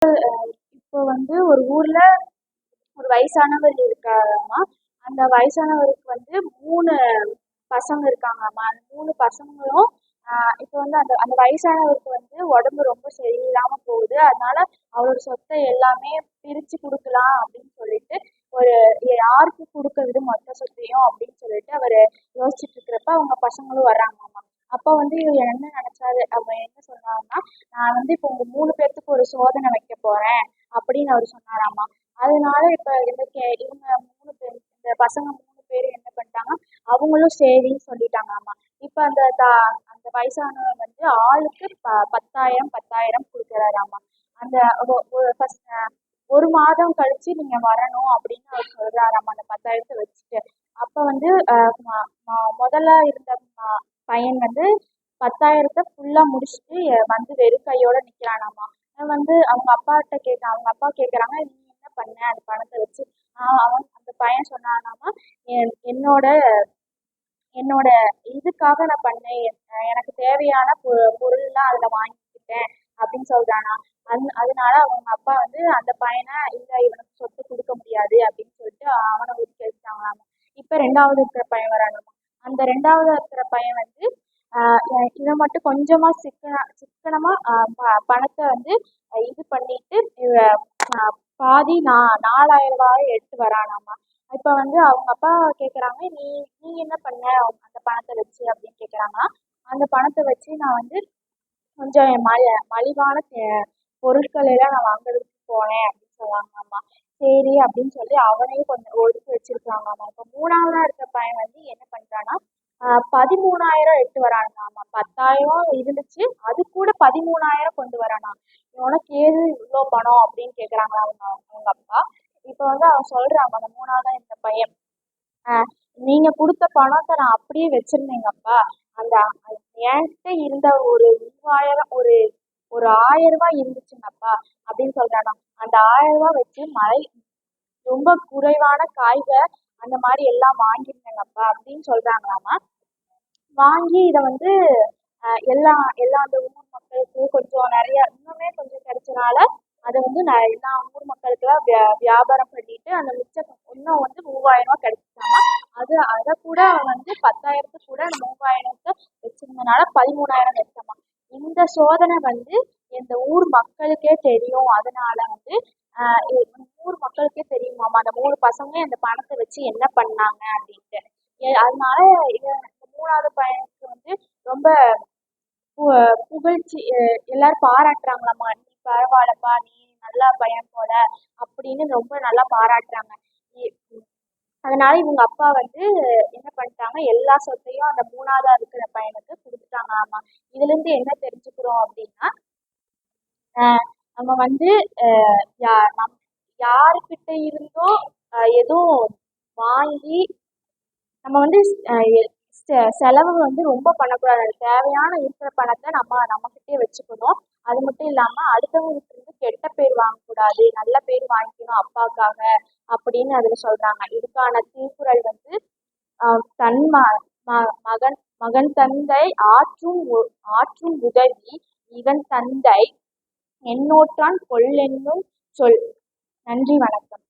இப்போ வந்து ஒரு ஊர்ல ஒரு வயசானவர் இருக்காராமா. அந்த வயசானவருக்கு வந்து 3 பசங்க இருக்காங்களாமா. அந்த 3 பசங்களும் இப்போ வந்து அந்த அந்த வயசானவருக்கு வந்து உடம்பு ரொம்ப சரியில்லாம போகுது. அதனால அவரோட சொத்தை எல்லாமே பிரிச்சு குடுக்கலாம் அப்படின்னு சொல்லிட்டு ஒரு யாருக்கு குடுக்கறது மொத்த சொத்தையும் அப்படின்னு சொல்லிட்டு அவரு யோசிச்சுட்டு இருக்கிறப்ப அவங்க பசங்களும் வர்றாங்களாமா. அப்ப வந்து இவர் என்ன நினைச்சாரு, அவன் என்ன சொன்னாருன்னா, நான் வந்து இப்போ உங்க 3 பேர்த்துக்கு ஒரு சோதனை வைக்க போறேன் அப்படின்னு அவர் சொன்னாராமா. அதனால இப்ப இவங்க 3 பேர், இந்த பசங்க 3 பேரும் என்ன பண்ணிட்டாங்க, அவங்களும் சரின்னு சொல்லிட்டாங்களாமா. இப்ப அந்த வயசானவர் வந்து ஆளுக்கு 10,000 10,000 கொடுக்குறாராமா. அந்த ஒரு மாதம் கழிச்சு நீங்க வரணும் அப்படின்னு அவர் சொல்றாராமா அந்த 10,000 வச்சுட்டு. அப்ப வந்து முதல்ல இருந்த பையன் வந்து 10,000 ஃபுல்லா முடிச்சுட்டு வந்து வெறும் கையோட நிக்கிறானாமா. வந்து அவங்க அப்பாட்ட அவங்க அப்பா கேக்குறாங்க, நீ என்ன பண்ண அந்த பணத்தை வச்சு? அந்த பையன் சொன்னானாமா, என்னோட என்னோட இதுக்காக நான் பண்ணேன், எனக்கு தேவையான பொருள்லாம் அதுல வாங்கிக்கிட்டேன் அப்படின்னு சொல்றானா. அதனால அவங்க அப்பா வந்து அந்த பையனை இல்ல இவனுக்கு சொத்து கொடுக்க முடியாது அப்படின்னு சொல்லிட்டு அவனை ஒதுக்கி வச்சுட்டாங்களாமா. இப்ப 2வது இருக்கிற பையன் வரானாமா. அந்த 2வது இருக்கிற பையன் வந்து இவன் மட்டும் கொஞ்சமா சிக்கனமா பணத்தை வந்து இது பண்ணிட்டு பாதி 4,000 ரூபாய் எடுத்து வரானாமா. இப்ப வந்து அவங்க அப்பா கேக்குறாங்க, நீ நீ என்ன பண்ண அந்த பணத்தை வச்சு அப்படின்னு கேக்குறாங்க. அந்த பணத்தை வச்சு நான் வந்து கொஞ்சம் மலிவான பொருட்கள் எல்லாம் நான் வாங்குறதுக்கு போனேன் அப்படின்னு சொன்னாங்களாமா. சரி அப்படின்னு சொல்லி அவனையும் கொஞ்சம் ஒதுக்கி வச்சிருக்காங்களாமா. இப்ப 3வதா இருக்க பையன் வந்து என்ன பண்றான்னா, 13,000 எடுத்து வரானாமா. 10,000 இருந்துச்சு, அது கூட 13,000 கொண்டு வரானா. உனக்கு ஏது இவ்வளோ பணம் அப்படின்னு கேக்குறாங்களா அவங்க அப்பா. இப்ப வந்து அவன் சொல்றான், அந்த 3வதா இருந்த பையன், நீங்க கொடுத்த பணத்தை நான் அப்படியே வச்சிருந்தேங்கப்பா. அந்த என்கிட்ட இருந்த ஒரு 3,000 ஒரு 1,000 ரூபாய் இருந்துச்சுங்கப்பா அப்படின்னு சொல்றானா. அந்த 1,000 ரூபாய் வச்சு ரொம்ப குறைவான காய்கள் அந்த மாதிரி எல்லாம் வாங்கியிருந்தேங்கப்பா அப்படின்னு சொல்றாங்களாமா. வாங்கி இதை வந்து எல்லா அந்த ஊர் மக்களுக்கு கொஞ்சம் நிறைய இன்னுமே கொஞ்சம் கிடைச்சனால அதை வந்து எல்லா ஊர் மக்களுக்கெல்லாம் வியாபாரம் பண்ணிட்டு அந்த மிச்சம் இன்னும் வந்து 3,000 ரூபாய் கிடைச்சிச்சாமா. அதை கூட வந்து 10,000 கூட அந்த 3,000 வச்சிருந்தனால 13,000 கிடைச்சாமா. இந்த சோதனை வந்து இந்த ஊர் மக்களுக்கே தெரியும். அதனால வந்து ஊர் மக்களுக்கே தெரியுமாமா அந்த 3 பசங்க அந்த பணத்தை வச்சு என்ன பண்ணாங்க அப்படின்ட்டு. அதனால இந்த 3வது பையனுக்கு வந்து ரொம்ப புகழ்ச்சி, எல்லாரும் பாராட்டுறாங்களாமா. நீ பரவாயில்லப்பா, நீ நல்லா பையன் போல அப்படின்னு ரொம்ப நல்லா பாராட்டுறாங்க. அதனால இவங்க அப்பா வந்து என்ன பண்ணிட்டாங்க, எல்லா சொத்தையும் அந்த 3வதா இருக்கிற பையனுக்கு கொடுத்துட்டாங்களாமா. இதுல இருந்து என்ன தெரிஞ்சுக்கிறோம் அப்படின்னா, நம்ம வந்து யாருக்கிட்ட இருந்தோ எதுவும் வாங்கி நம்ம வந்து செலவு வந்து ரொம்ப பண்ணக்கூடாது. தேவையான இருக்கிற பணத்தை நம்மகிட்டயே வச்சுக்கணும். அது மட்டும் இல்லாம அடுத்தவங்களுக்கு இருந்து கெட்ட பேர் வாங்கக்கூடாது, நல்ல பேர் வாங்கிக்கணும் அப்பாக்காக அப்படின்னு அதுல சொல்றாங்க. இதுக்கான திருக்குறள் வந்து தன் மகன் தந்தை ஆற்றும் உதவி இவன் தந்தை எண்ணோற்றான் கொள்ளென்னும் சொல். நன்றி, வணக்கம்.